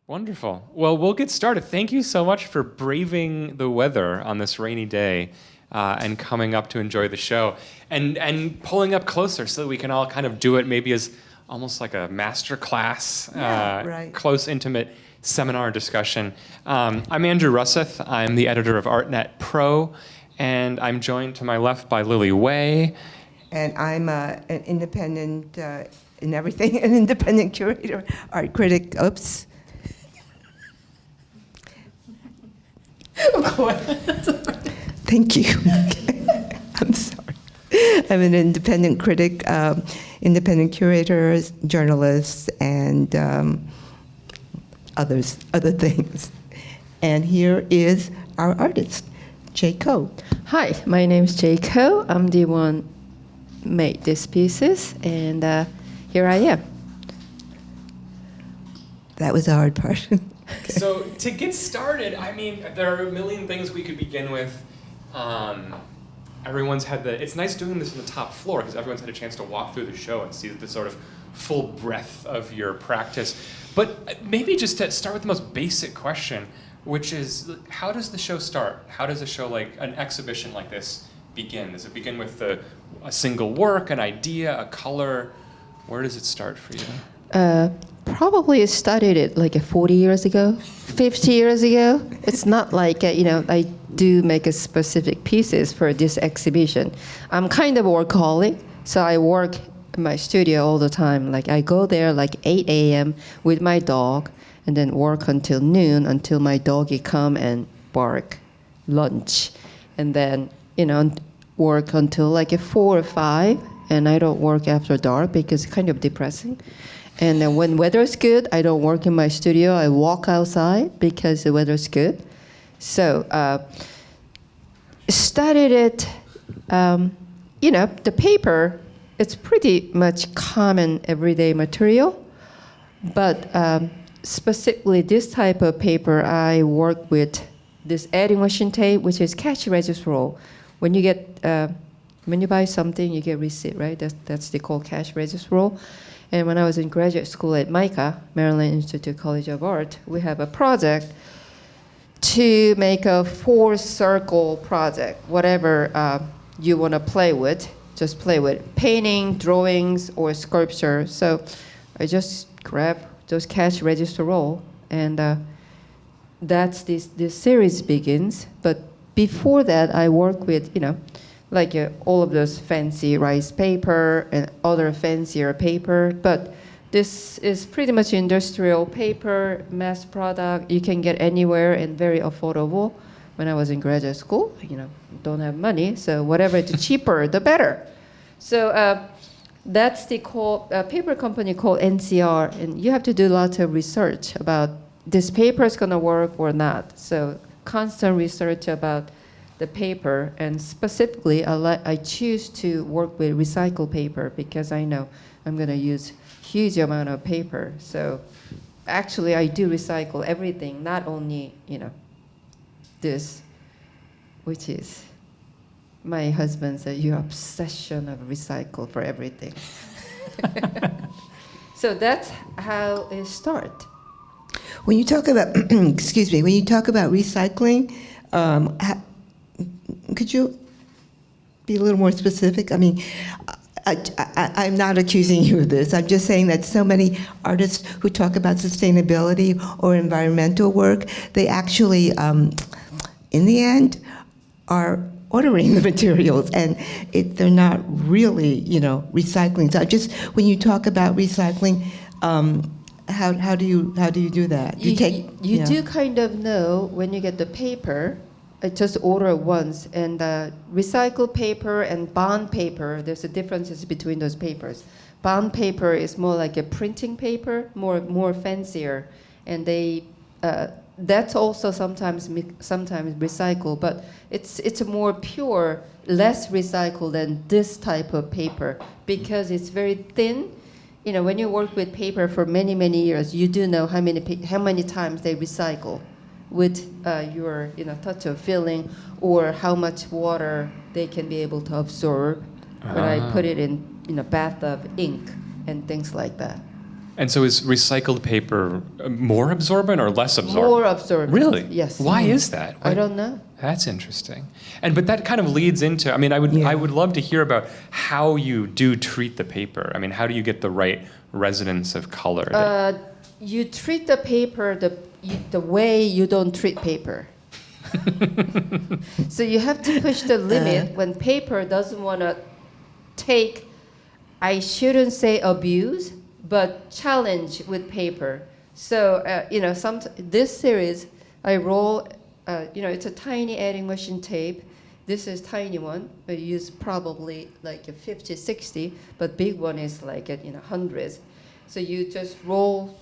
Wonderful. Well, we'll get started. Thank you so much for braving the weather on this rainy day and coming up to enjoy the show and pulling up closer so that we can all kind of do it maybe as almost like a master class, right. close, intimate seminar discussion. I'm Andrew Russeth. I'm the editor of ArtNet Pro, and I'm joined to my left by Lilly Wei. And I'm an independent in everything, an independent curator, art critic. Oops. Thank you. I'm sorry. I'm an independent critic, independent curator, journalist, and other things. And here is our artist, Jae Ko. Hi, my name is Jae Ko. I'm the one made these pieces, and here I am. That was the hard part. So to get started, I mean, there are a million things we could begin with. Everyone's had it's nice doing this on the top floor because everyone's had a chance to walk through the show and see the sort of full breadth of your practice. But maybe just to start with the most basic question, which is, how does the show start? How does a show like an exhibition like this begin? Does it begin with a single work, an idea, a color? Where does it start for you? Probably studied it like 40 years ago, 50 years ago. It's not like, I do make a specific pieces for this exhibition. I'm kind of a workaholic, so I work in my studio all the time. Like I go there like 8 a.m. with my dog and then work until noon until my doggy come and bark, lunch. And then, work until like 4 or 5. And I don't work after dark because it's kind of depressing. And then when weather's good, I don't work in my studio. I walk outside because the weather's good. So studied it, the paper, it's pretty much common everyday material. But specifically this type of paper, I work with this adding machine tape, which is cash register roll. When you buy something, you get receipt, right? That's they call cash register roll. And when I was in graduate school at MICA, Maryland Institute College of Art, we have a project to make a 4-circle project, whatever you want to play with, just play with painting, drawings, or sculpture. So I just grab those cash register roll, and that's this series begins. But before that, I work with, like all of those fancy rice paper and other fancier paper. But this is pretty much industrial paper, mass product. You can get anywhere and very affordable. When I was in graduate school, don't have money, so whatever the cheaper, the better. So that's the paper company called NCR, and you have to do lots of research about this paper is gonna work or not. So constant research about the paper, and specifically I choose to work with recycled paper because I know I'm going to use huge amount of paper. So actually I do recycle everything, not only this, which is my husband said, your obsession of recycle for everything. So that's how it starts. When you talk about, excuse me, when you talk about recycling, could you be a little more specific? I mean, I'm not accusing you of this. I'm just saying that so many artists who talk about sustainability or environmental work, they actually, in the end, are ordering the materials, and they're not really, recycling. So when you talk about recycling, how do you do that? You do kind of know when you get the paper. I just order it once, and recycled paper and bond paper, there's a differences between those papers. Bond paper is more like a printing paper, more fancier, and that's also sometimes recycled, but it's a more pure, less recycled than this type of paper because it's very thin. When you work with paper for many years, you do know how many times they recycle with your touch of feeling, or how much water they can be able to absorb when I put it in bath of ink and things like that. And so is recycled paper more absorbent or less absorbent? More absorbent. Really? Yes. Why is that? I don't know. That's interesting. But that kind of leads into, I mean, I would love to hear about how you do treat the paper. I mean, how do you get the right resonance of color? You treat the paper the way you don't treat paper. So you have to push the limit when paper doesn't want to take, I shouldn't say abuse, but challenge with paper. So, this series, I roll, it's a tiny adding machine tape. This is tiny one. I use probably like a 50, 60, but big one is like hundreds. So you just roll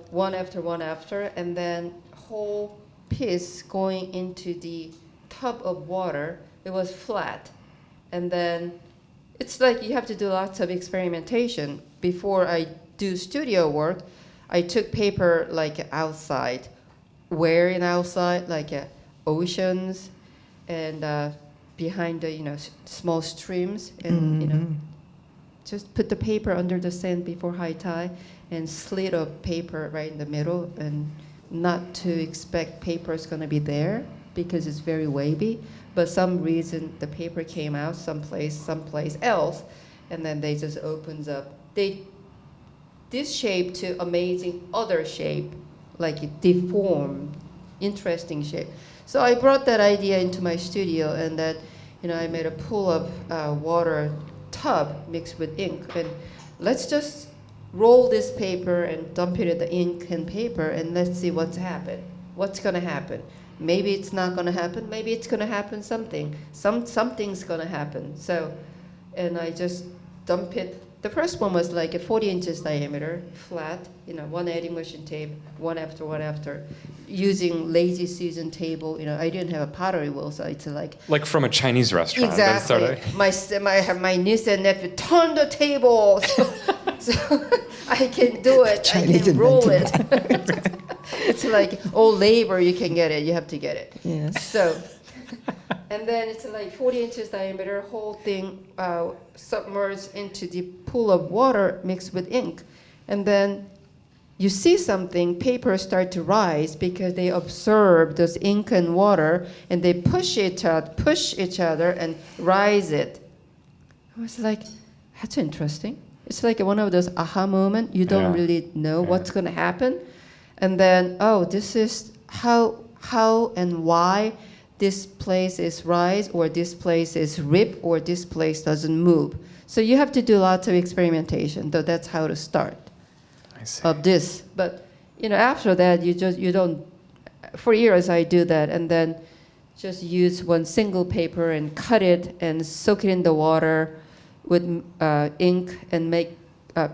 one after one after, and then whole piece going into the tub of water. It was flat. And then it's like you have to do lots of experimentation. Before I do studio work, I took paper like outside. Where in outside? Like oceans and behind the small streams, and just put the paper under the sand before high tide and slit a paper right in the middle, and not to expect paper is going to be there because it's very wavy, but some reason the paper came out someplace else, and then they just opens up. This shape to amazing other shape, like a deformed, interesting shape. So I brought that idea into my studio, and that I made a pull-up water tub mixed with ink, and let's just roll this paper and dump it in the ink and paper, and let's see what's going to happen. Maybe it's not going to happen. Maybe it's going to happen something. Something's going to happen. So, and I just dump it. The first one was like a 40 inches diameter, flat, one adding machine tape, one after, using lazy Susan table. I didn't have a pottery wheel, so it's like from a Chinese restaurant. Exactly. My niece and nephew turn the table, so I can do it. Chinese I can roll it. invented It's like all labor, you can get it. You have to get it. Yes. So, and then it's like 40 inches diameter, whole thing submerged into the pool of water mixed with ink. And then you see something, paper start to rise because they absorb this ink and water, and they push each other and rise it. I was like, that's interesting. It's like one of those aha moments. You don't really know what's going to happen. And then, this is how and why this place is rise, or this place is rip, or this place doesn't move. So you have to do lots of experimentation, though that's how to start of this. But after that, you don't. For years I do that, and then just use one single paper and cut it and soak it in the water with ink and make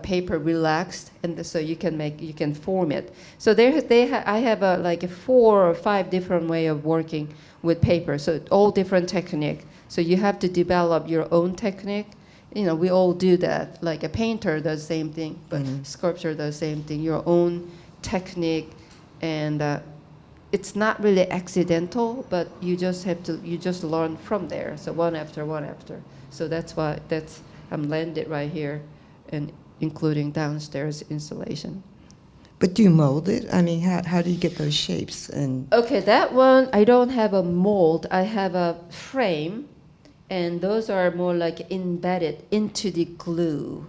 paper relaxed, and so you can form it. So I have like 4 or 5 different way of working with paper. So all different technique. So you have to develop your own technique. We all do that. Like a painter does the same thing, but sculpture does the same thing. Your own technique, and it's not really accidental, but you just learn from there. So one after. So that's why I'm landed right here, and including downstairs installation. But do you mold it? I mean, how do you get those shapes? Okay, that one, I don't have a mold. I have a frame, and those are more like embedded into the glue.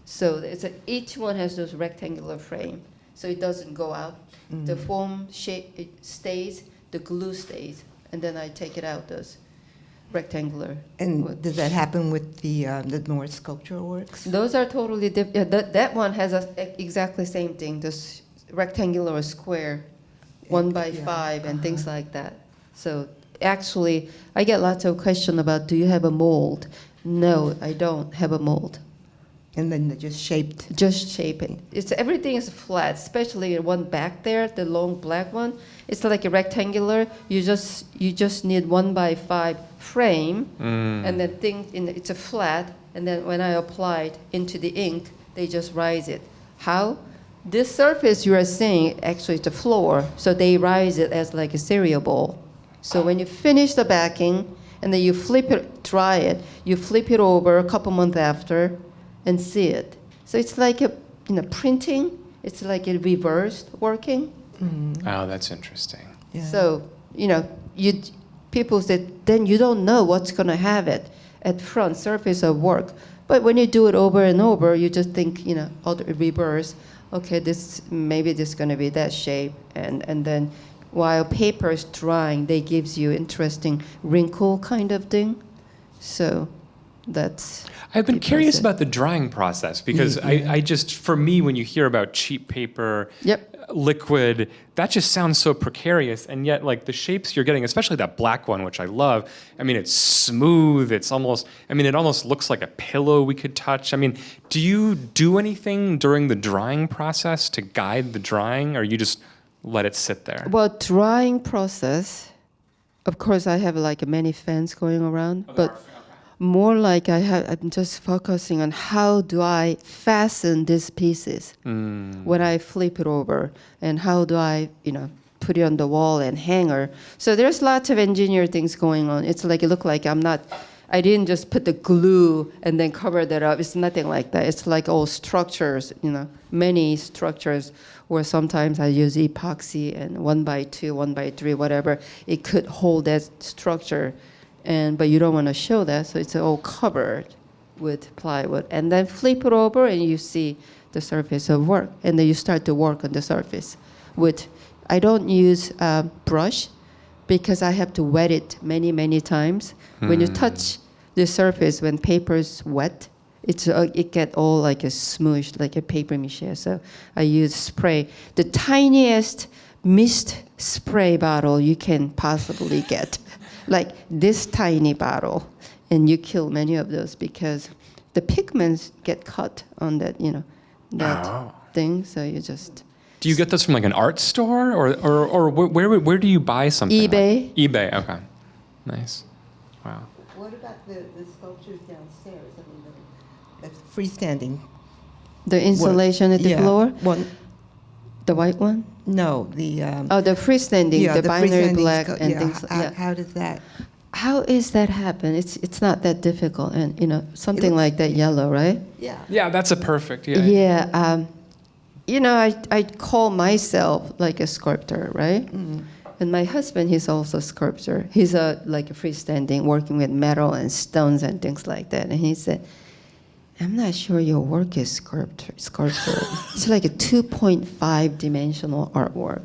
So each one has those rectangular frame, so it doesn't go out. The foam shape, it stays, the glue stays, and then I take it out, those rectangular. And does that happen with the more sculptural works? Those are totally different. Yeah, that one has exactly same thing, this rectangular or square, 1 by 5 and things like that. So actually, I get lots of questions about, do you have a mold? No, I don't have a mold. And then they're just shaped? Just shape it. Everything is flat, especially the one back there, the long black one. It's like a rectangular. You just need 1 by 5 frame, and then it's a flat. And then when I apply it into the ink, they just rise it. How? This surface you are seeing, actually it's a floor, so they rise it as like a cereal bowl. So when you finish the backing, and then you flip it, dry it, you flip it over a couple months after, and see it. So it's like a, printing. It's like a reversed working. Oh, that's interesting. Yeah. So, people said, then you don't know what's going to have it at front surface of work. But when you do it over and over, you just think, other reverse. Okay, maybe this is going to be that shape. And then while paper is drying, they gives you interesting wrinkle kind of thing. So that's... I've been curious about the drying process because I just, for me, when you hear about cheap paper, liquid, that just sounds so precarious. And yet, like the shapes you're getting, especially that black one, which I love, I mean, it's smooth. It's almost, it almost looks like a pillow we could touch. I mean, do you do anything during the drying process to guide the drying, or you just let it sit there? Well, drying process, of course, I have like many fans going around, but more like I'm just focusing on how do I fasten these pieces when I flip it over, and how do I, put it on the wall and hanger. So there's lots of engineer things going on. It's like, it look like I didn't just put the glue and then cover that up. It's nothing like that. It's like all structures, many structures, where sometimes I use epoxy and 1x2, 1x3, whatever. It could hold that structure. But you don't want to show that, so it's all covered with plywood. And then flip it over, and you see the surface of work. And then you start to work on the surface. I don't use a brush because I have to wet it many, many times. When you touch the surface, when paper is wet, it get all like a smoosh, like a paper mache. So I use spray. The tiniest mist spray bottle you can possibly get. Like this tiny bottle, and you kill many of those because the pigments get cut on that, thing. So you just... Do you get those from like an art store, or where do you buy something? eBay. eBay, okay. Nice. Wow. What about the sculptures downstairs? The freestanding. The insulation at the floor? One. The white one? No, the... the freestanding, the binary freestanding black and things like that. How does that... How is that happen? It's not that difficult, and something like that yellow, right? Yeah. Yeah, that's a perfect. Yeah. Yeah. I call myself like a sculptor, right? And my husband, he's also a sculptor. He's like a freestanding, working with metal and stones and things like that. And he said, I'm not sure your work is sculpture. It's like a 2.5 dimensional artwork.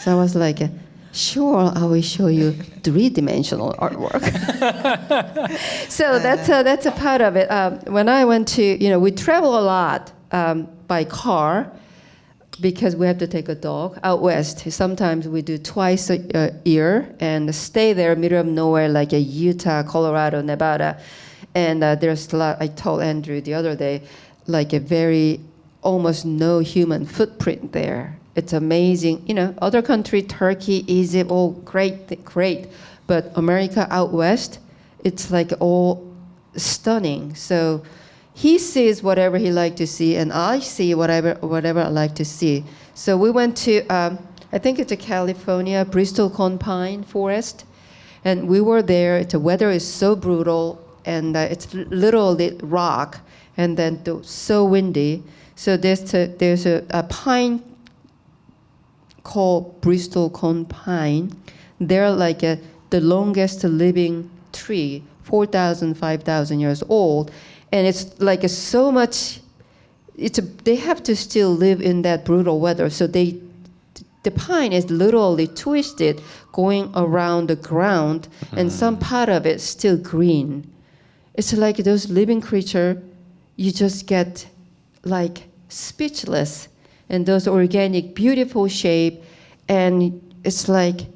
So I was like, sure, I will show you 3-dimensional artwork. So that's a part of it. When I went to, we travel a lot by car because we have to take a dog out west. Sometimes we do twice a year and stay there, middle of nowhere, like Utah, Colorado, Nevada. And there's a lot, I told Andrew the other day, like a very, almost no human footprint there. It's amazing. Other country, Turkey, Egypt, all great. But America out west, it's like all stunning. So he sees whatever he like to see, and I see whatever I like to see. So we went to, I think it's a California, Bristol Cone Pine Forest. And we were there. The weather is so brutal, and it's literally rock, and then so windy. So there's a pine called Bristol Cone Pine. They're like the longest living tree, 4,000, 5,000 years old. And it's like so much, they have to still live in that brutal weather. So the pine is literally twisted going around the ground, and some part of it still green. It's like those living creature, you just get like speechless, and those organic, beautiful shape, and it's like,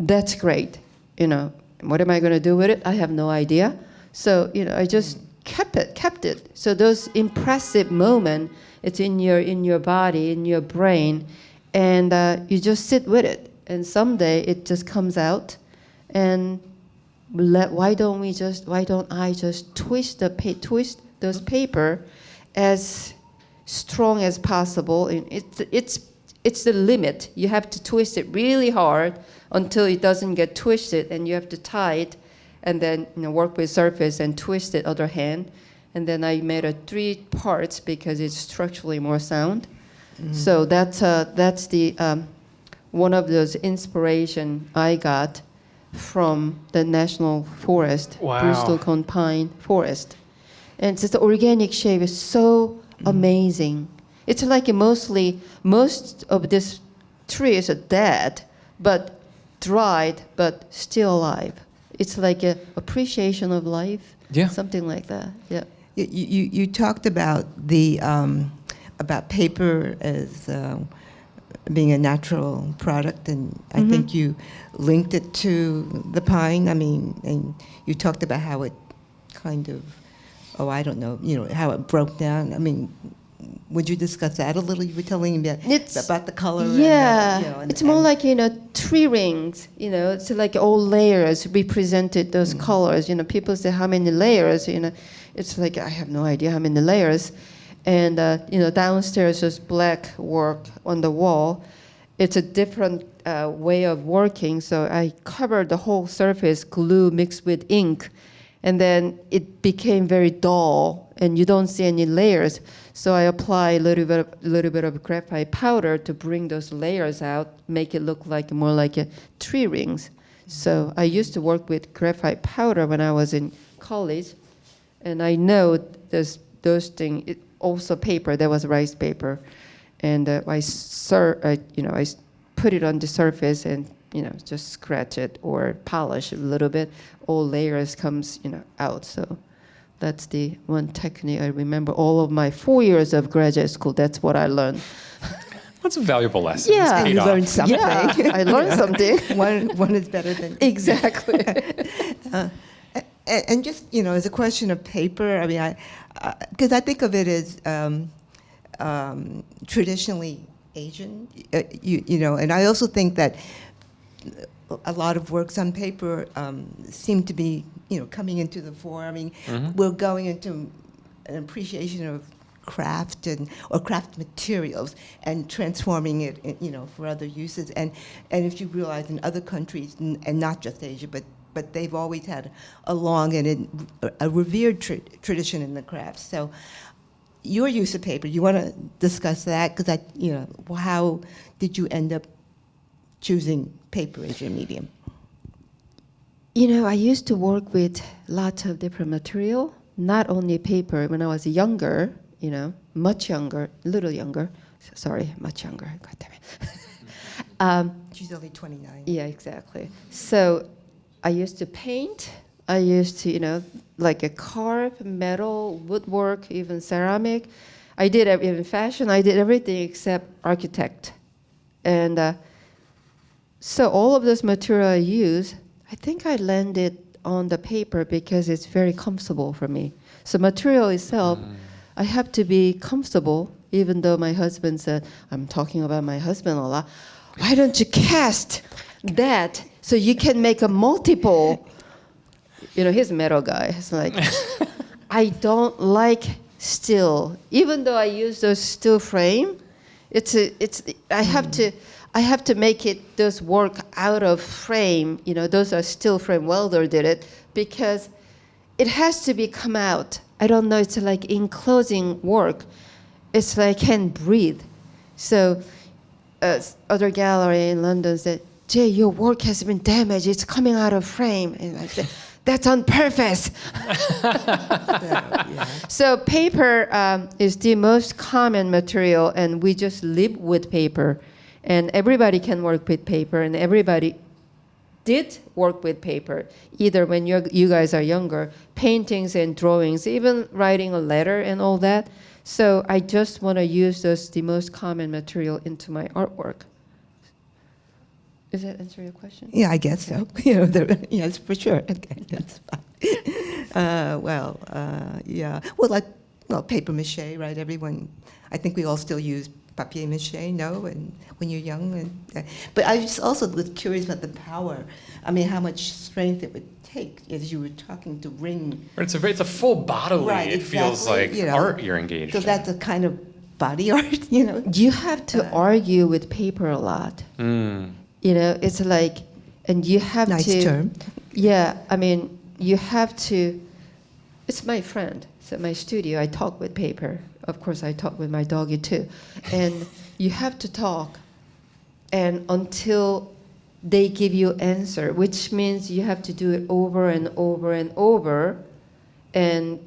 that's great. What am I going to do with it? I have no idea. So, I just kept it. So those impressive moments, it's in your body, in your brain, and you just sit with it. And someday it just comes out, and why don't I just twist those paper as strong as possible? And it's the limit. You have to twist it really hard until it doesn't get twisted, and you have to tie it, and then work with surface and twist it other hand, and then I made 3 parts because it's structurally more sound. So that's the one of those inspiration I got from the national forest, Wow. Bristlecone pine forest, and just the organic shape is so amazing. It's like most of this trees are dead, but dried, but still alive. It's like an appreciation of life. Yeah. Something like that. Yeah. You talked about about paper as being a natural product, and I think you linked it to the pine. I mean, and you talked about how it kind of, I don't know, how it broke down. I mean, would you discuss that a little? You were telling me about the color. Yeah, and, it's more like tree rings. It's like all layers represented those colors. People say how many layers. It's like I have no idea how many layers. And downstairs is black work on the wall. It's a different way of working. So I covered the whole surface, glue mixed with ink, and then it became very dull, and you don't see any layers. So I apply a little bit of graphite powder to bring those layers out, make it look like more like a tree rings. So I used to work with graphite powder when I was in college, and I know those things. Also paper, there was rice paper, and I put it on the surface and just scratch it or polish it a little bit. All layers comes out. So that's the one technique I remember. All of my 4 years of graduate school, that's what I learned. That's a valuable lesson. Yeah. It's paid you off. learned something. Yeah, I learned something. one is better than Exactly. And just as a question of paper, I mean, because I think of it as traditionally Asian, and I also think that a lot of works on paper seem to be coming into the fore. I mean, we're going into an appreciation of craft or craft materials and transforming it, for other uses. And if you realize in other countries, and not just Asia, but they've always had a long and a revered tradition in the crafts. So your use of paper, you want to discuss that? Because how did you end up choosing paper as your medium? I used to work with lots of different material, not only paper. When I was younger, much younger, little younger. Sorry, much younger. God damn it. She's only 29. Yeah, exactly. So I used to paint. I used to, like a carve, metal, woodwork, even ceramic. I did even fashion. I did everything except architect. And so all of this material I use, I think I landed on the paper because it's very comfortable for me. So material itself, I have to be comfortable, even though my husband said, I'm talking about my husband a lot. Why don't you cast that so you can make a multiple? He's a metal guy. It's like, I don't like steel. Even though I use those steel frame, I have to make it, those work out of frame. Those are steel frame, welder did it, because it has to be come out. I don't know, it's like enclosing work. It's like can't breathe. So other gallery in London said, Jay, your work has been damaged. It's coming out of frame. And I said, that's on purpose. Yeah. So paper is the most common material, and we just live with paper. And everybody can work with paper, and everybody did work with paper, either when you guys are younger, paintings and drawings, even writing a letter and all that. So I just want to use the most common material into my artwork. Does that answer your question? Yeah, I guess so. Yes, for sure. Okay, that's fine. Yeah. Well, paper mache, right? Everyone, I think we all still use papier mache, no? And when you're young, but I just also was curious about the power. I mean, how much strength it would take, as you were talking, to ring. It's a full bodily. Right, it feels like exactly, art you're engaged Because in. that's a kind of body art, You have to argue with paper a lot. It's like, and you have Nice to. term. Yeah, I mean, you have to. It's my friend. So my studio, I talk with paper. Of course, I talk with my doggy too. And you have to talk, and until they give you answer, which means you have to do it over and over and over. And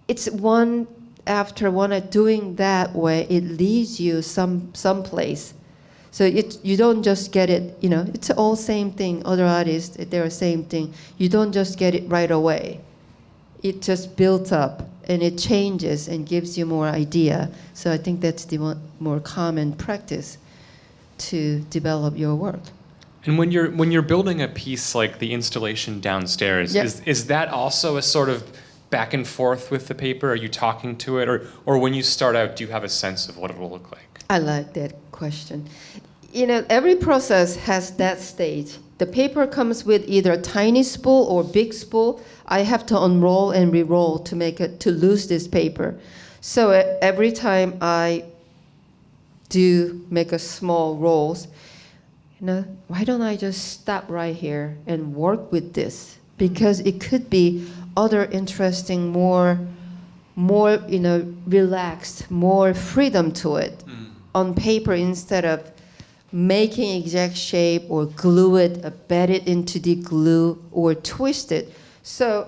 it's one after one doing that way, it leads you someplace. So you don't just get it, it's all same thing. Other artists, they're same thing. You don't just get it right away. It just builds up and it changes and gives you more idea. So I think that's the more common practice to develop your work. And when you're building a piece like the installation downstairs, Yep. is that also a sort of back and forth with the paper? Are you talking to it, or when you start out, do you have a sense of what it will look like? I like that question. Every process has that stage. The paper comes with either a tiny spool or big spool. I have to unroll and re-roll to lose this paper. So every time I do make a small rolls, why don't I just stop right here and work with this? Because it could be other interesting, more relaxed, more freedom to it on paper instead of making exact shape or glue it, bed it into the glue or twist it. So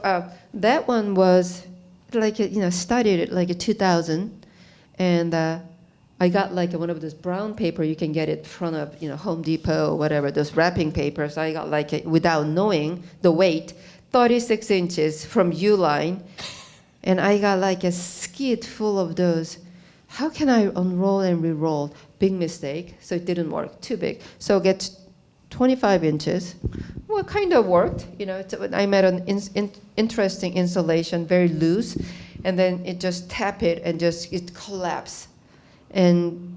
that one was like, studied it like a 2000, and I got like one of those brown paper you can get it from Home Depot or whatever, those wrapping papers. I got like without knowing the weight, 36 inches from U-line, and I got like a skid full of those. How can I unroll and re-roll? Big mistake, so it didn't work, too big. So get 25 inches. Well, kind of worked. I made an interesting installation, very loose, and then it just tap it and it collapsed. And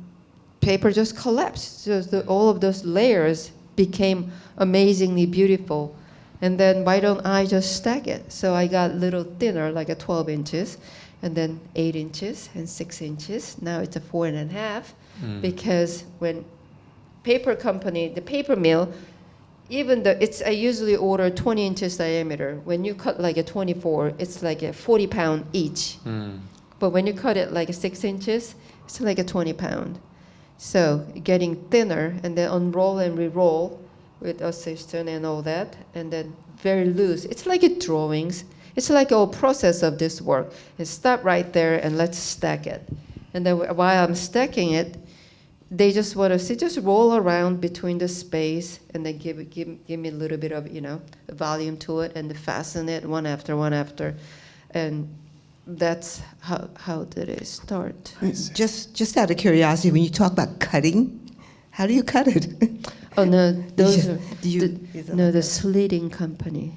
paper just collapsed. So all of those layers became amazingly beautiful. And then why don't I just stack it? So I got a little thinner, like a 12 inches, and then 8 inches and 6 inches. Now it's a 4.5, because when paper company, the paper mill, even though I usually order 20 inches diameter. When you cut like a 24, it's like a 40 pound each. But when you cut it like 6 inches, it's like a 20 pound. So getting thinner and then unroll and re-roll with assistant and all that, and then very loose. It's like a drawings. It's like a process of this work. And stop right there and let's stack it. And then while I'm stacking it, they just want to see, just roll around between the space and then give me a little bit of, volume to it and fasten it one after one after. And that's how did it start. Just out of curiosity, when you talk about cutting, how do you cut it? Oh, no, those are the the slitting company.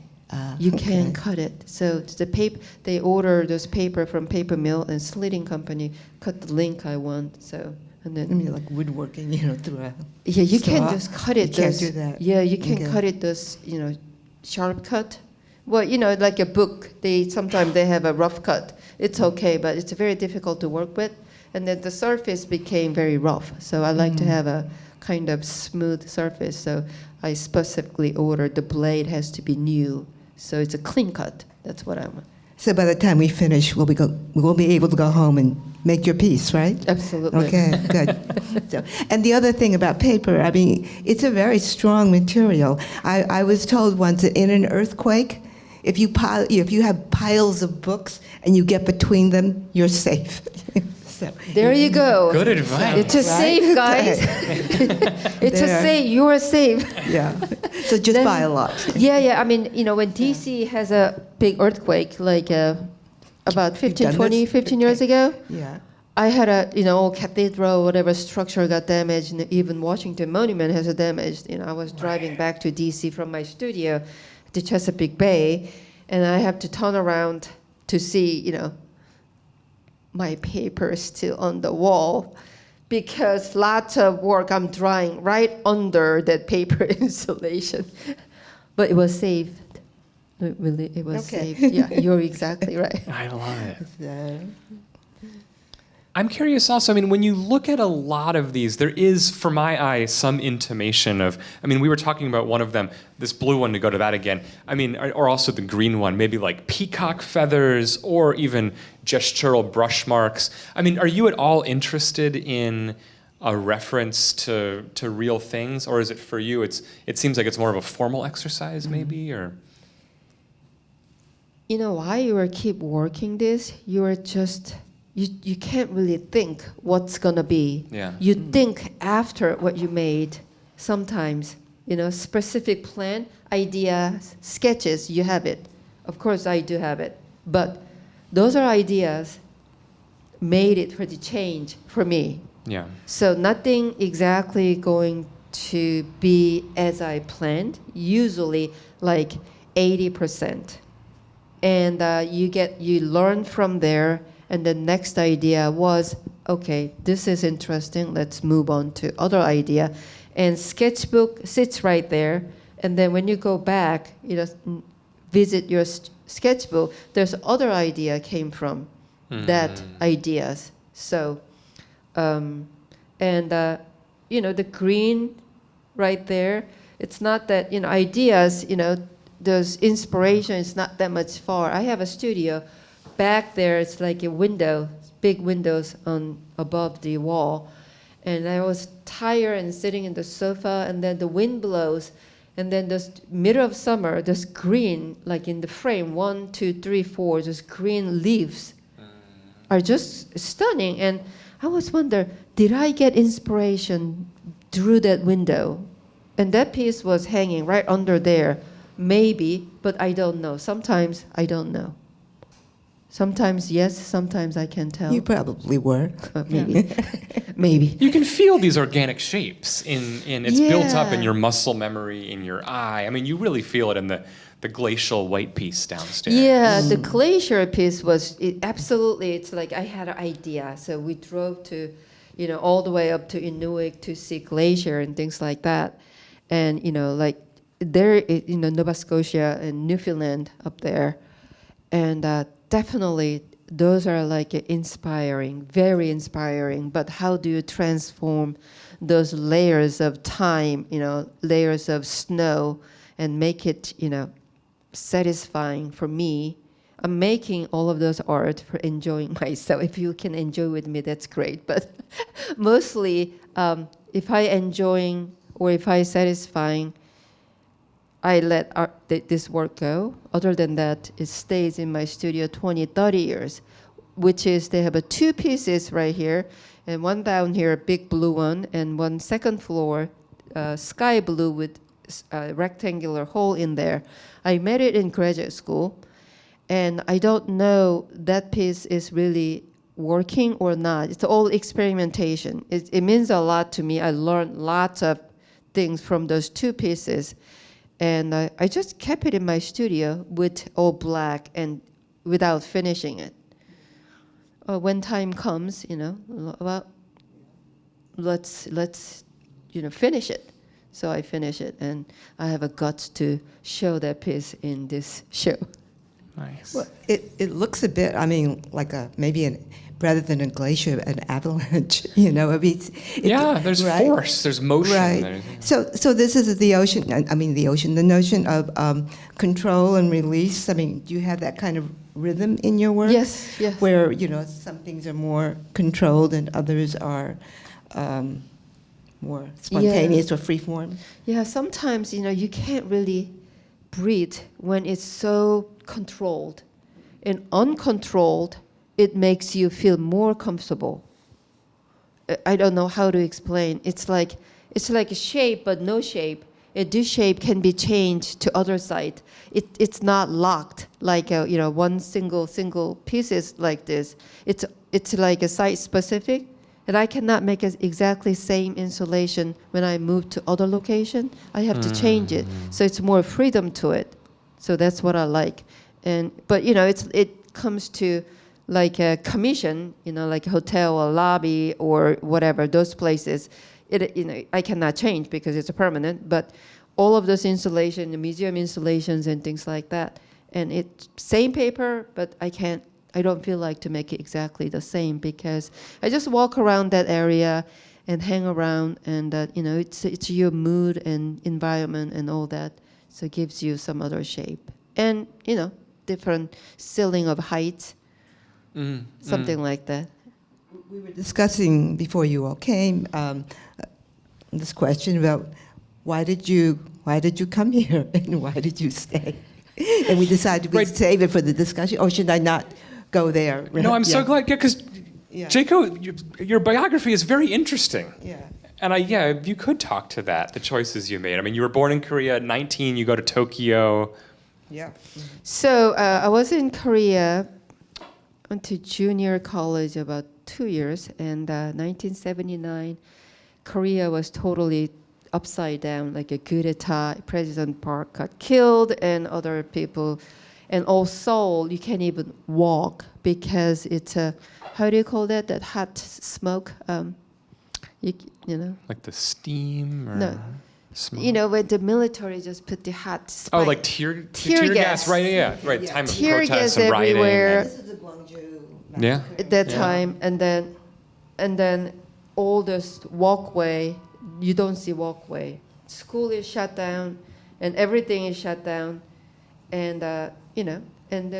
You can't cut it. So the paper, they order this paper from paper mill, and slitting company cut the length I want. So and then like woodworking, throughout. Yeah, you can't just cut it. You can't do that. Yeah, you can cut it this, sharp cut. Well, like a book, sometimes they have a rough cut. It's okay, but it's very difficult to work with. And then the surface became very rough. So I like to have a kind of smooth surface. So I specifically ordered the blade has to be new. So it's a clean cut. That's what I want. So by the time we finish, we'll be able to go home and make your piece, right? Absolutely. Okay, good. And the other thing about paper, it's a very strong material. I was told once that in an earthquake, if you have piles of books and you get between them, you're safe. So, there you go. Good advice. It's a safe, guys. It's a safe. You are safe. Yeah. So just buy a lot. Yeah. When DC has a big earthquake, like about 15 years ago, yeah. I had a old cathedral, whatever structure got damaged, and even Washington Monument has a damage. I was driving back to DC from my studio to Chesapeake Bay, and I have to turn around to see, my paper is still on the wall, because lots of work I'm drawing right under that paper installation. But it was saved. It was saved. Yeah, you're exactly right. I love it. I'm curious also, I mean, when you look at a lot of these, there is, for my eye, some intimation of, I mean, we were talking about one of them, this blue one, to go to that again. I mean, or also the green one, maybe like peacock feathers or even gestural brush marks. I mean, are you at all interested in a reference to real things, or is it for you, it seems like it's more of a formal exercise maybe, or? You know, while you are keep working this, you are just, you can't really think what's gonna be. Yeah. You think after what you made sometimes, you know, specific plan, idea, sketches, you have it. Of course I do have it, but those are ideas made it for the change for me. Yeah. So nothing exactly going to be as I planned, usually like 80%. And you learn from there, and the next idea was, okay, this is interesting, let's move on to other idea. And sketchbook sits right there, and then when you go back, you know, visit your sketchbook, there's other idea came from that ideas. So, you know, the green right there, it's not that, you know, ideas, you know, those inspiration is not that much far. I have a studio. Back there, it's like a window, big windows on above the wall. And I was tired and sitting in the sofa, and then the wind blows. And then this middle of summer, this green, like in the frame, 1, 2, 3, 4, just green leaves are just stunning. And I was wondering, did I get inspiration through that window? And that piece was hanging right under there. Maybe, but I don't know. Sometimes I don't know. Sometimes yes, sometimes I can't tell. You probably were. Maybe. Maybe. You can feel these organic shapes in it's built up in Yeah. your muscle memory, in your eye. I mean, you really feel it in the glacial white piece downstairs. Yeah, the glacier piece was absolutely. It's like I had an idea, so we drove to, you know, all the way up to Inuvik to see glacier and things like that, and you know, like there, you know, Nova Scotia and Newfoundland up there, and definitely those are like inspiring, very inspiring. But how do you transform those layers of time, you know, layers of snow, and make it, you know, satisfying for me? I'm making all of those art for enjoying myself. If you can enjoy with me, that's great. But mostly, if I enjoying or if I satisfying, I let this work go. Other than that, it stays in my studio 20, 30 years, which is they have 2 pieces right here, and one down here, a big blue one, and one second floor, sky blue with a rectangular hole in there. I made it in graduate school, and I don't know that piece is really working or not. It's all experimentation. It means a lot to me. I learned lots of things from those 2 pieces. And I just kept it in my studio with all black and without finishing it. When time comes, you know, well, let's you know, finish it. So I finish it, and I have a guts to show that piece in this show. Nice. Well, it looks a bit, I mean, like rather than a glacier, an avalanche, you know. I mean, There's right? force, there's motion. Right. So this is the ocean, the notion of control and release. I mean, do you have that kind of rhythm in your work? Yes. Where, you know, some things are more controlled and others are more spontaneous or freeform? Yeah, sometimes, you know, you can't really breathe when it's so controlled. And uncontrolled, it makes you feel more comfortable. I don't know how to explain. It's like a shape, but no shape. This shape can be changed to other side. It's not locked like you know, one single pieces like this. It's like a site specific, and I cannot make it exactly same installation when I move to other location. I have to change it, so it's more freedom to it. So that's what I like. But you know, it comes to like a commission, you know, like a hotel or lobby or whatever, those places, you know, I cannot change because it's a permanent, but all of those installations, the museum installations and things like that, and it's same paper, but I can't I don't feel like to make it exactly the same because I just walk around that area and hang around, and it's your mood and environment and all that, so it gives you some other shape and different ceiling of height, something like that. We were discussing before you all came this question about why did you come here and why did you stay? And we decided we'd save it for the discussion. Or should I not go there? No, I'm so glad, because Jae Ko, your biography is very interesting. Yeah. And if you could talk to that, the choices you made. I mean, you were born in Korea at 19, you go to Tokyo. Yeah. So I was in Korea, went to junior college about 2 years, and 1979, Korea was totally upside down, like a coup d'etat. President Park got killed, and other people, and all Seoul, you can't even walk because it's a, how do you call that? That hot smoke, you know. Like the steam or No. smoke? When the military just put the hot spike. Oh, like tear gas, right? Yeah, right. Yeah. Time of Tear protests gas and rioting. everywhere. This is the Gwangju Yeah. At that time, and then all this walkway, you don't see walkway. School is shut down, and everything is shut down, and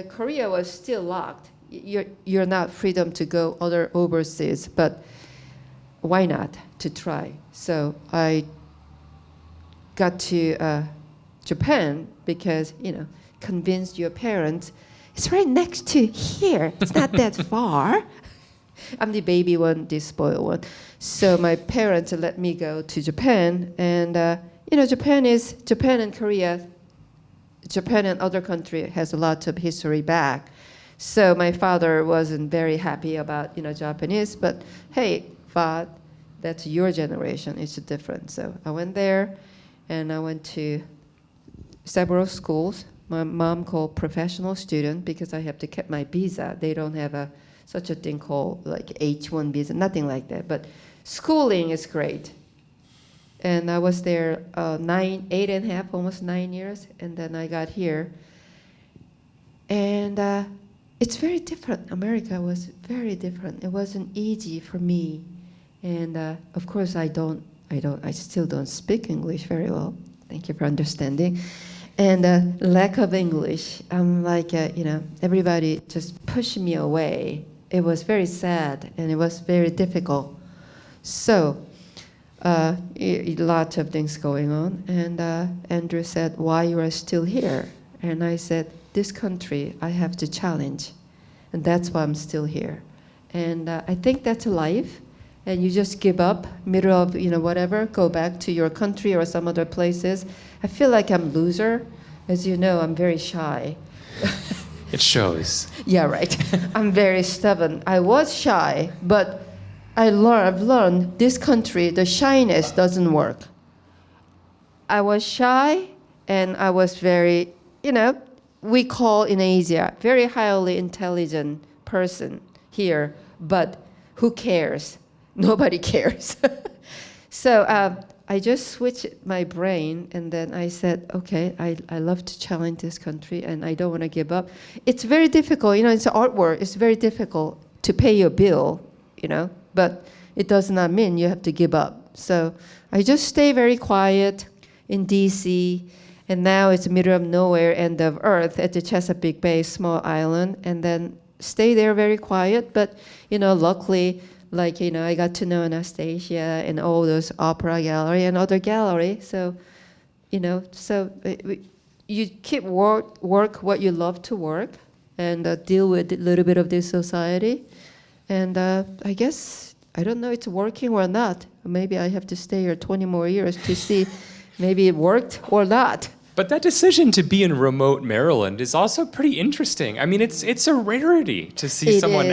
Korea was still locked. You're not freedom to go other overseas, but why not to try? So I got to Japan because convinced your parents. It's right next to here. It's not that far. I'm the baby one, the spoiled one. So my parents let me go to Japan, and Japan and Korea, Japan and other country has a lot of history back. So my father wasn't very happy about Japanese, but hey, Fad, that's your generation. It's different. So I went there, and I went to several schools. My mom called professional student because I have to keep my visa. They don't have such a thing called like H-1 visa, nothing like that. But schooling is great. And I was there 8.5, almost 9 years, and then I got here. And it's very different. America was very different. It wasn't easy for me. And of course, I still don't speak English very well. Thank you for understanding. And lack of English, I'm like, everybody just pushed me away. It was very sad, and it was very difficult. So, a lot of things going on. And Andrew said, why you are still here? And I said, this country, I have to challenge. And that's why I'm still here. And I think that's life. And you just give up, middle of, whatever, go back to your country or some other places. I feel like I'm a loser. As you know, I'm very shy. It shows. Yeah, right. I'm very stubborn. I was shy, but I've learned this country, the shyness doesn't work. I was shy, and I was very, we call in Asia, very highly intelligent person here, but who cares? Nobody cares. So I just switched my brain, and then I said, okay, I love to challenge this country, and I don't want to give up. It's very difficult, it's artwork. It's very difficult to pay your bill, but it does not mean you have to give up. So I just stay very quiet in D.C., and now it's middle of nowhere, end of earth, at the Chesapeake Bay, small island, and then stay there very quiet. But, luckily, I got to know Anastasia and all those opera gallery and other gallery. So, you keep work what you love to work, and deal with a little bit of this society. And I guess, I don't know it's working or not. Maybe I have to stay here 20 more years to see maybe it worked or not. But that decision to be in remote Maryland is also pretty interesting. I mean, it's a rarity to see someone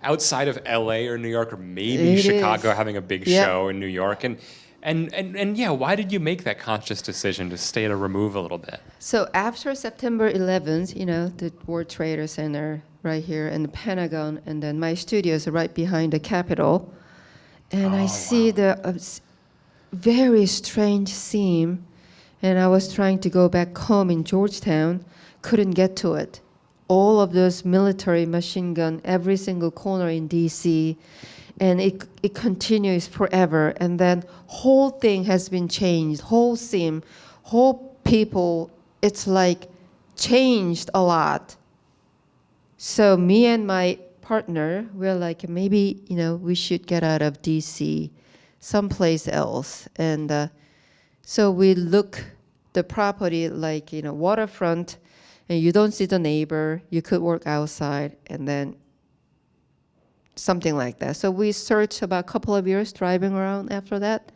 outside of LA or New York or maybe Chicago having a big show in New York. And yeah, why did you make that conscious decision to stay at a remove a little bit? So after September 11th, the World Trade Center right here and the Pentagon, and then my studio is right behind the Capitol. And I see the very strange scene. And I was trying to go back home in Georgetown, couldn't get to it. all of those military machine gun, every single corner in DC, and it continues forever. And then whole thing has been changed, whole scene, whole people, it's like changed a lot. So me and my partner, we're like, maybe, we should get out of DC, someplace else. And so we look the property like, waterfront, and you don't see the neighbor, you could work outside, and then something like that. So we searched about a couple of years driving around after that.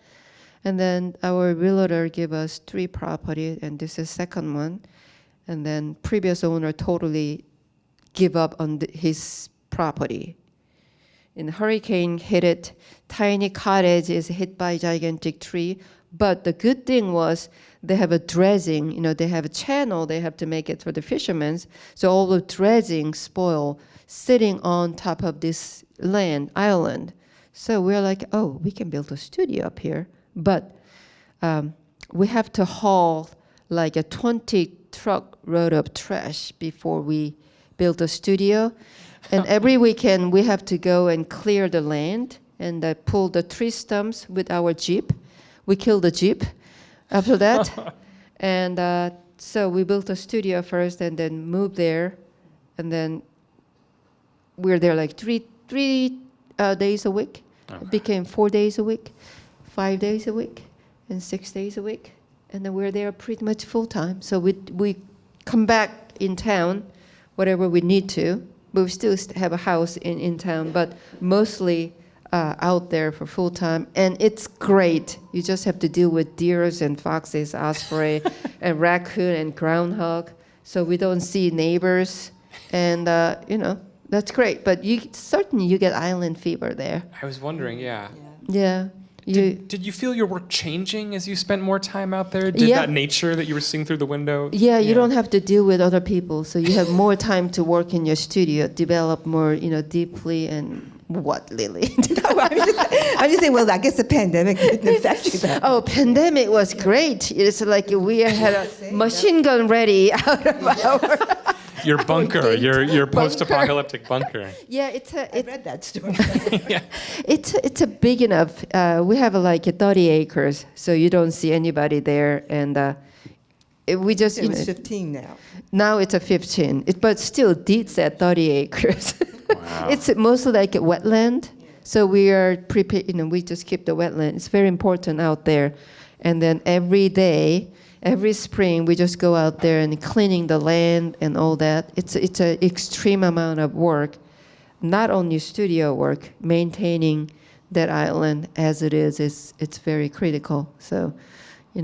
And then our realtor gave us 3 properties, and this is second one. And then previous owner totally give up on his property. And hurricane hit it, tiny cottage is hit by gigantic tree. But the good thing was they have a dredging, they have a channel, they have to make it for the fishermen. So all the dredging spoil sitting on top of this island. So we're like, oh, we can build a studio up here. But we have to haul like a 20 truck load of trash before we build a studio. And every weekend we have to go and clear the land and pull the tree stumps with our Jeep. We killed the Jeep after that. And so we built a studio first and then moved there. And then we're there like three days a week. Okay. It became 4 days a week, 5 days a week, and 6 days a week. And then we're there pretty much full time. So we come back in town, whatever we need to. But we still have a house in town, but mostly out there for full time. And it's great. You just have to deal with deers and foxes, osprey, and raccoon and groundhog. So we don't see neighbors. And, that's great. But certainly you get island fever there. I was wondering, yeah. Yeah. Did you feel your work changing as you spent more time out there? Did that nature that you were seeing through the window? Yeah, you don't have to deal with other people, so you have more time to work in your studio, develop more, deeply. And what, Lily? I'm just saying, well, I guess the pandemic didn't affect you that. Oh, pandemic was great. It's like we had a machine gun ready out of our... Your bunker, your post-apocalyptic bunker. Yeah, I read that story. Yeah. It's a big enough. We have like 30 acres, so you don't see anybody there, and we just. It's 15 now. Now it's a 15, but still, Deeds at 30 acres. Wow. It's mostly like a wetland, so we are prepared. We just keep the wetland. It's very important out there, and then every day. Every spring, we just go out there and cleaning the land and all that. It's an extreme amount of work, not only studio work, maintaining that island as it is. It's very critical. So, So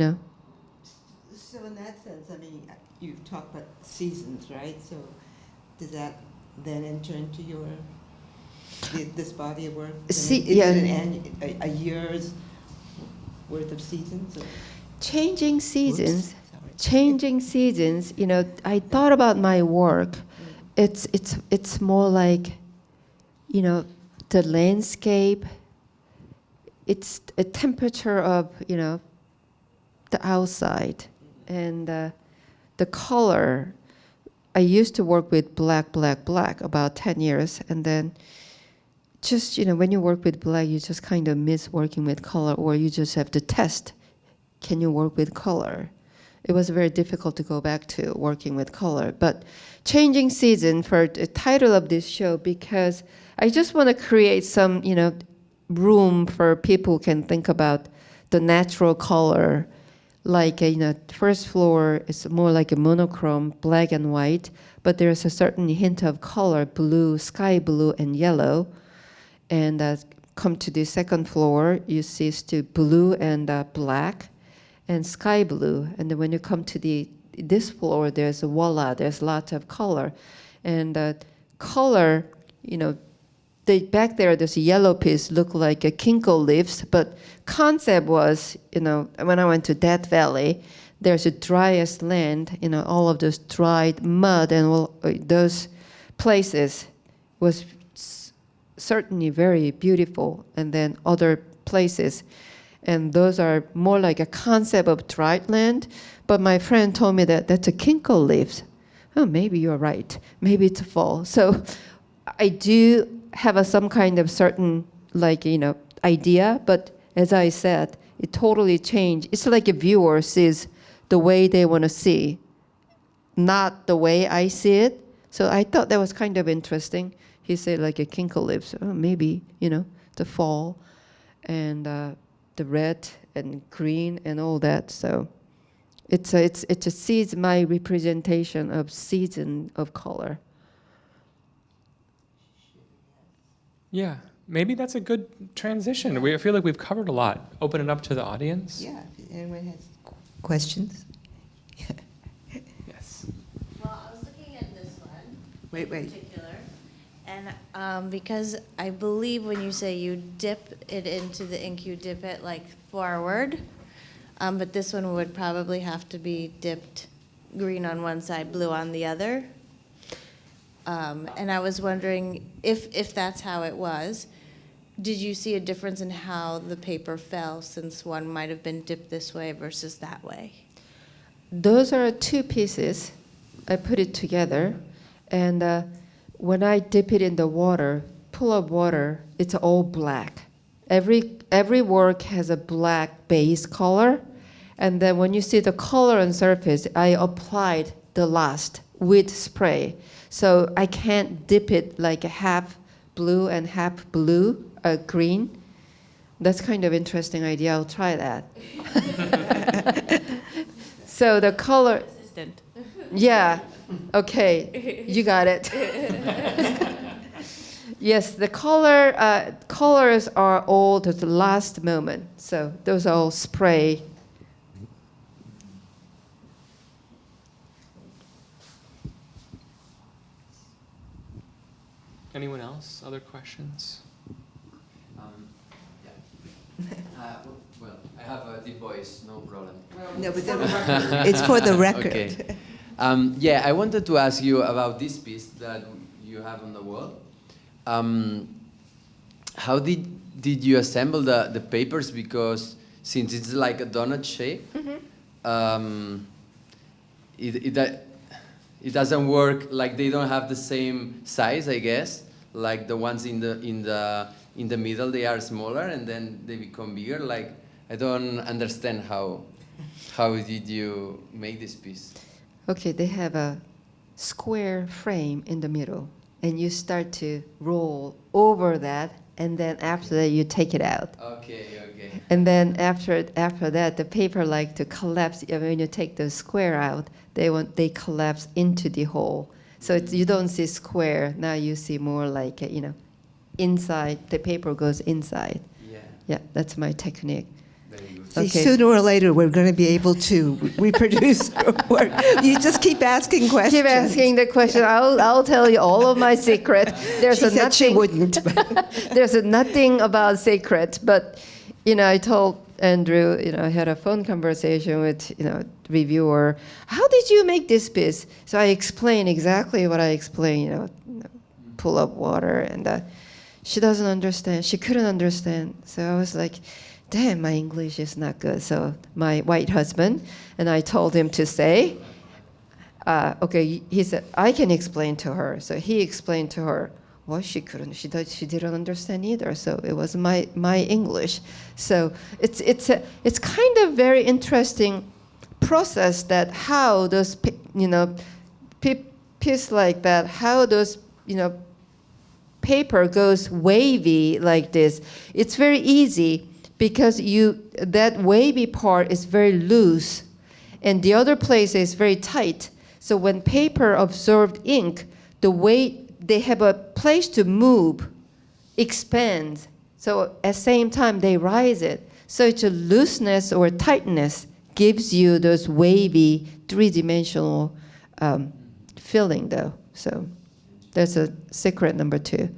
in that sense, you've talked about seasons, right? So does that then enter into this body of work? Is it a year's worth of seasons? Or? Changing seasons. I thought about my work. It's more like, the landscape. It's a temperature of, the outside, and the color. I used to work with black about 10 years, and then just, when you work with black, you just kind of miss working with color, or you just have to test. Can you work with color? It was very difficult to go back to working with color. But changing season for the title of this show, because I just want to create some, room for people who can think about the natural color. Like, first floor is more like a monochrome, black and white, but there's a certain hint of color, blue, sky blue, and yellow. And come to the second floor, you see still blue and black. And sky blue, and then when you come to this floor, there's lots of color, and color, back there's a yellow piece look like a ginkgo leaves, but concept was, when I went to Death Valley, there's a driest land, all of those dried mud and all those places was certainly very beautiful, and then other places. And those are more like a concept of dried land. But my friend told me that that's a ginkgo leaves. oh, maybe you're right. Maybe it's a fall. So I do have some kind of certain, idea, but as I said, it totally changed. It's like a viewer sees the way they want to see, not the way I see it. So I thought that was kind of interesting. He said like a kinkle lips, oh, maybe, the fall and the red and green and all that. So it just sees my representation of season of color. Yeah, maybe that's a good transition. I feel like we've covered a lot. Open it up to the audience. Yeah, if anyone has questions? Yes. Well, I was looking at this one Wait. in particular, and because I believe when you say you dip it into the ink, you dip it like forward, but this one would probably have to be dipped green on one side, blue on the other. And I was wondering if that's how it was. Did you see a difference in how the paper fell, since one might have been dipped this way versus that way? Those are two pieces. I put it together, and when I dip it in the water, pull up water, it's all black. Every work has a black base color, and then when you see the color on surface, I applied the last with spray. So I can't dip it like a half blue and half green. That's kind of interesting idea. I'll try that. So the color. Consistent. Yeah. Okay. You got it. Yes, the colors are all to the last moment. So those are all spray. Anyone else? Other questions? Well, I have a deep voice, no problem. No, but it's for the record. Okay. I wanted to ask you about this piece that you have on the wall. How did you assemble the papers? Because since it's like a donut shape, it doesn't work. Like they don't have the same size, I guess. Like the ones in the middle, they are smaller, and then they become bigger. Like I don't understand how did you make this piece? Okay, they have a square frame in the middle, and you start to roll over that, and then after that you take it out. Okay. And then after that, the paper like to collapse. When you take the square out, they collapse into the hole. So you don't see square. Now you see more like inside. The paper goes inside. Yeah. Yeah, that's my technique. Very good. See, Okay. sooner or later, we're going to be able to reproduce your work. You just keep asking questions. Keep asking the question. I'll tell you all of my secret. There's She said she nothing. wouldn't. There's nothing about secret, but I told Andrew, I had a phone conversation with, reviewer. How did you make this piece? So I explained exactly what I explained, pull up water, and she doesn't understand. She couldn't understand. So I was like, damn, my English is not good. So my white husband, and I told him to say, okay, he said, I can explain to her. So he explained to her. Well, she couldn't. She didn't understand either. So it was my English. So it's kind of very interesting process that how those piece like that, how those paper goes wavy like this. It's very easy because that wavy part is very loose, and the other place is very tight. So when paper absorbed ink, the weight. They have a place to move, expand. So at the same time, they rise it. So it's a looseness or tightness gives you those wavy, three-dimensional feeling, though. So that's a secret number 2.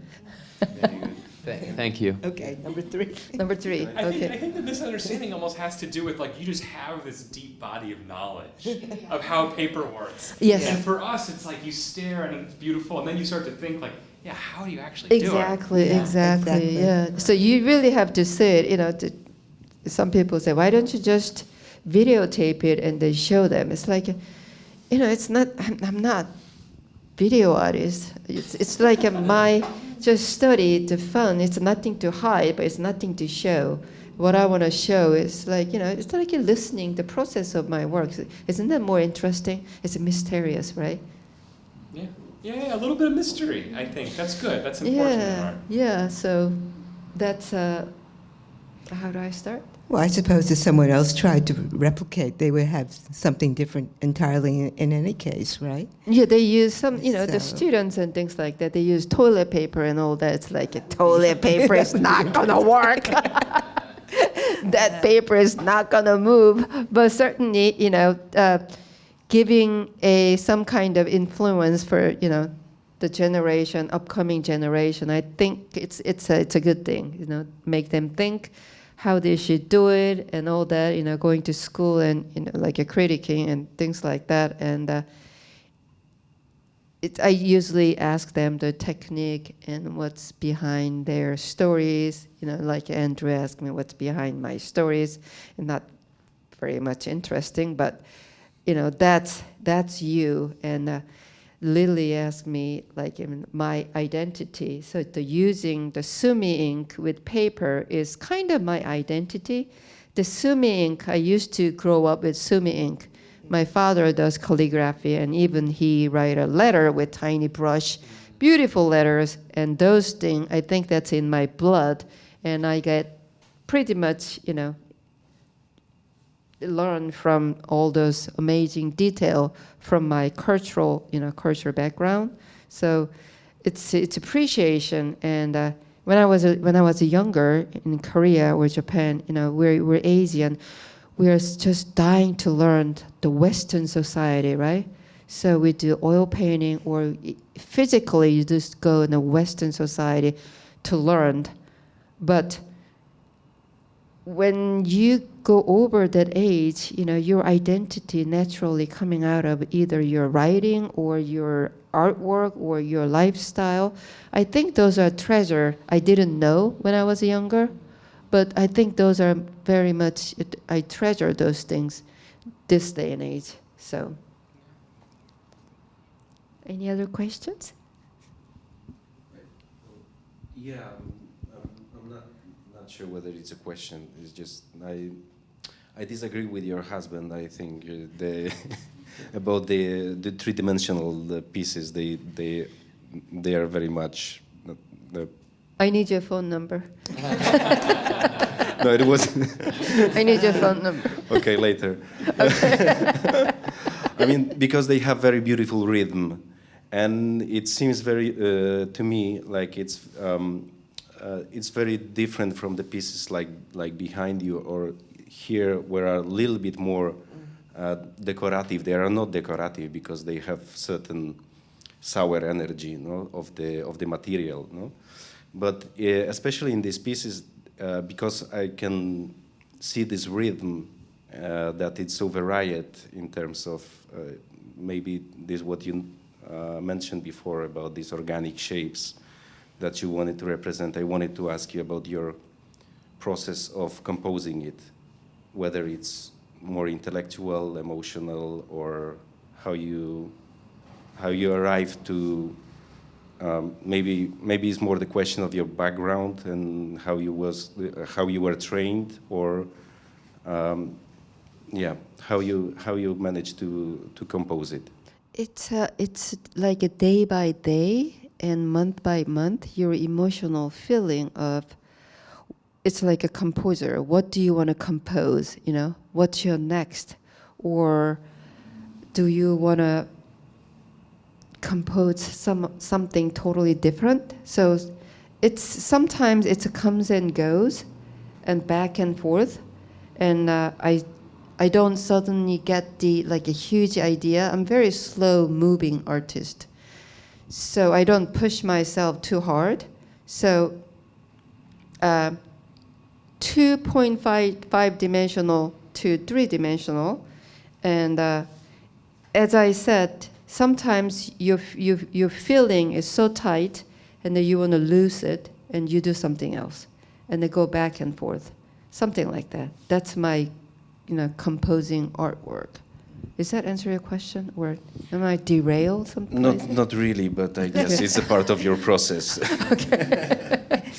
Very good. Thank you. Okay, number 3. Number 3, I okay. think the misunderstanding almost has to do with you just have this deep body of knowledge of how paper works. Yes. And for us, it's like you stare and it's beautiful, and then you start to think how do you actually do it? Exactly. Exactly. Yeah. So you really have to say it. Some people say, why don't you just videotape it and then show them? It's like, it's not. I'm not video artist. It's like my just study the fun. It's nothing to hide, but it's nothing to show. What I want to show is like, it's like you're listening the process of my work. Isn't that more interesting? It's mysterious, right? Yeah, a little bit of mystery, I think. That's good. That's important in art. Yeah. So that's how do I start? Well, I suppose if someone else tried to replicate, they would have something different entirely in any case, right? Yeah, they use some, the So- students and things like that. They use toilet paper and all that. It's like a toilet paper is not gonna work. That paper is not gonna move. But certainly, giving some kind of influence for the upcoming generation. I think it's a good thing. Make them think how they should do it and all that. Going to school and like a critiquing and things like that. And I usually ask them the technique and what's behind their stories. Like Andrew asked me what's behind my stories, and not very much interesting, but that's you. And Lilly asked me like my identity. So using the sumi ink with paper is kind of my identity. The sumi ink, I used to grow up with sumi ink. My father does calligraphy, and even he write a letter with tiny brush, beautiful letters, and those things, I think that's in my blood, and I get pretty much, learn from all those amazing detail from my cultural background. So it's appreciation. And when I was younger in Korea or Japan, we're Asian. We are just dying to learn the Western society, right? So we do oil painting, or physically you just go in the Western society to learn. But when you go over that age, your identity naturally coming out of either your writing or your artwork or your lifestyle. I think those are treasure I didn't know when I was younger, but I think those are very much, I treasure those things this day and age. So, any other questions? Yeah, I'm not sure whether it's a question. It's just I disagree with your husband. I think about the three-dimensional pieces. They are very much. I need your phone number. No, it was. I need your phone number. Okay, later. Okay. I mean, because they have very beautiful rhythm, and it seems very to me like it's very different from the pieces like behind you or here, where are a little bit more decorative. They are not decorative because they have certain sour energy, of the material, But especially in these pieces, because I can see this rhythm that it's so varied in terms of maybe this what you mentioned before about these organic shapes that you wanted to represent. I wanted to ask you about your process of composing it, whether it's more intellectual, emotional, or how you arrive to. Maybe it's more the question of your background and how you were trained, or how you managed to compose it. It's like a day by day and month by month. Your emotional feeling of it's like a composer. What do you want to compose? What's your next, or do you want to compose something totally different? So it's sometimes it comes and goes and back and forth, and I don't suddenly get a huge idea. I'm very slow moving artist, so I don't push myself too hard. So 2.5 dimensional to 3-dimensional, and as I said, sometimes your feeling is so tight, and then you want to lose it, and you do something else, and they go back and forth, something like that. That's my, composing artwork. Is that answer your question, or am I derailed someplace? Not really, but I guess it's a part of your process.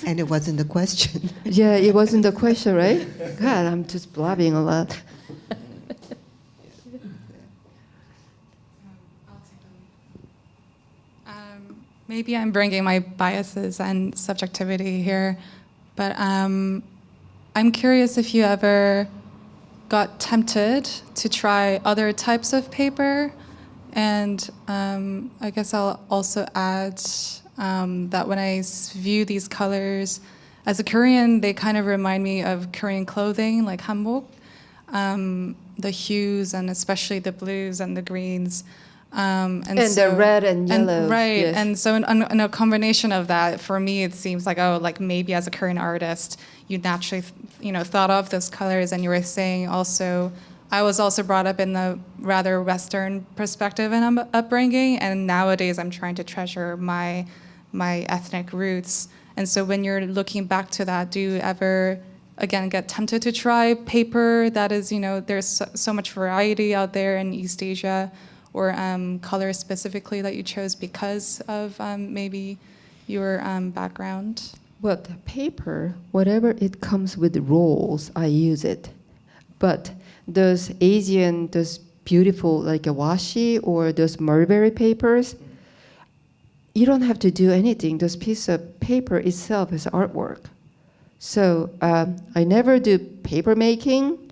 And it wasn't a question. Yeah, it wasn't the question, right? God, I'm just blabbing a lot. Maybe I'm bringing my biases and subjectivity here, but I'm curious if you ever got tempted to try other types of paper. And I guess I'll also add that when I view these colors, as a Korean, they kind of remind me of Korean clothing, like hanbok, the hues and especially the blues and the greens. And the red and yellow. Right, yes. and so in a combination of that, for me, it seems like, oh, like maybe as a Korean artist, you naturally, thought of those colors. And you were saying also, I was also brought up in the rather Western perspective and upbringing, and nowadays I'm trying to treasure my ethnic roots. And so when you're looking back to that, do you ever, again, get tempted to try paper that is, there's so much variety out there in East Asia, or colors specifically that you chose because of maybe your background? Well, the paper, whatever it comes with rolls, I use it. But those Asian, those beautiful, like a washi or those mulberry papers, you don't have to do anything. Those piece of paper itself is artwork. So I never do paper making.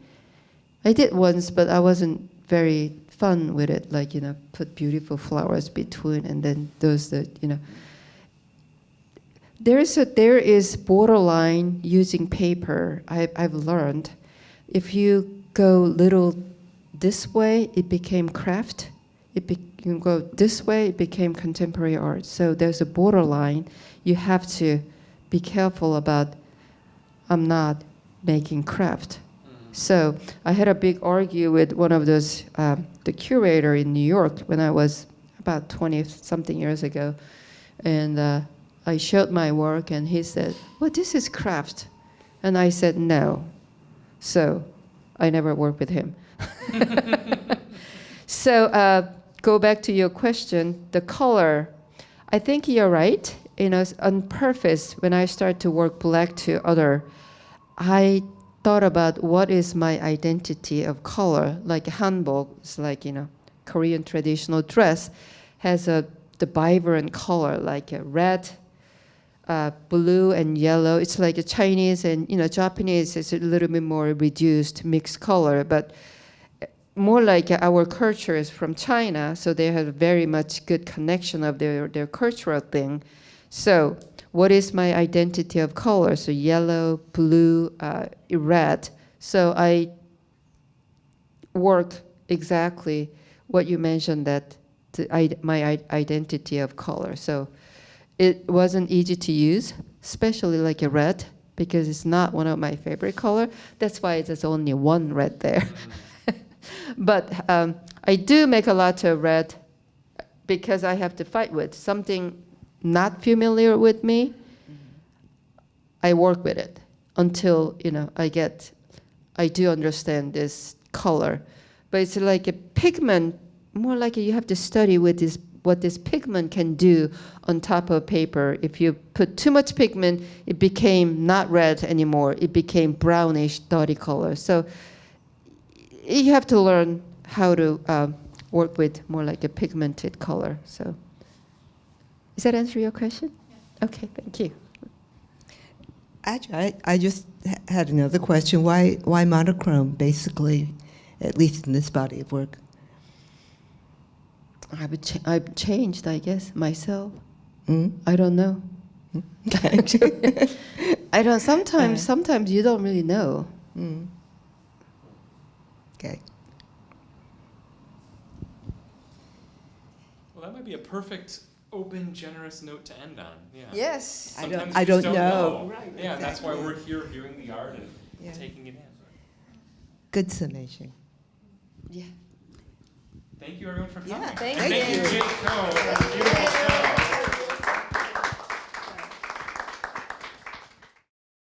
I did once, but I wasn't very fun with it, like, put beautiful flowers between, and then those that, there is borderline using paper. I've learned if you go little this way, it became craft. You go this way, it became contemporary art. So there's a borderline. You have to be careful about, I'm not making craft. So I had a big argue with one of those, the curator in New York when I was about 20-something years ago. And I showed my work, and he said, well, this is craft. And I said, no. So I never worked with him. So go back to your question, the color. I think you're right. On purpose, when I started to work black to other, I thought about what is my identity of color. Like hanbok, it's like, Korean traditional dress, has the vibrant color, like a red, blue, and yellow. It's like a Chinese and Japanese is a little bit more reduced, mixed color, but more like our culture is from China, so they have very much good connection of their cultural thing. So what is my identity of color? So yellow, blue, red. So I work exactly what you mentioned, that my identity of color. So it wasn't easy to use, especially like a red, because it's not one of my favorite color. That's why there's only one red there. But I do make a lot of red because I have to fight with something not familiar with me. I work with it until I do understand this color. But it's like a pigment, more like you have to study with this, what this pigment can do on top of paper. If you put too much pigment, it became not red anymore. It became brownish, dirty color. So you have to learn how to work with more like a pigmented color. So, does that answer your question? Yeah. Okay, thank you. Actually, I just had another question. Why monochrome, basically, at least in this body of work? I've changed, I guess, myself. Mm? I don't know. I don't. Sometimes you don't really know. Mm. Okay. Well, that might be a perfect, open, generous note to end on. Yeah. Yes. Sometimes I you just don't know. Right, Exactly. Yeah, that's why we're here viewing the art and Yeah. taking it in. Good summation. Yeah. Thank you, everyone, for coming. Yeah, thank And thank you, you. Jae Ko. That's beautiful.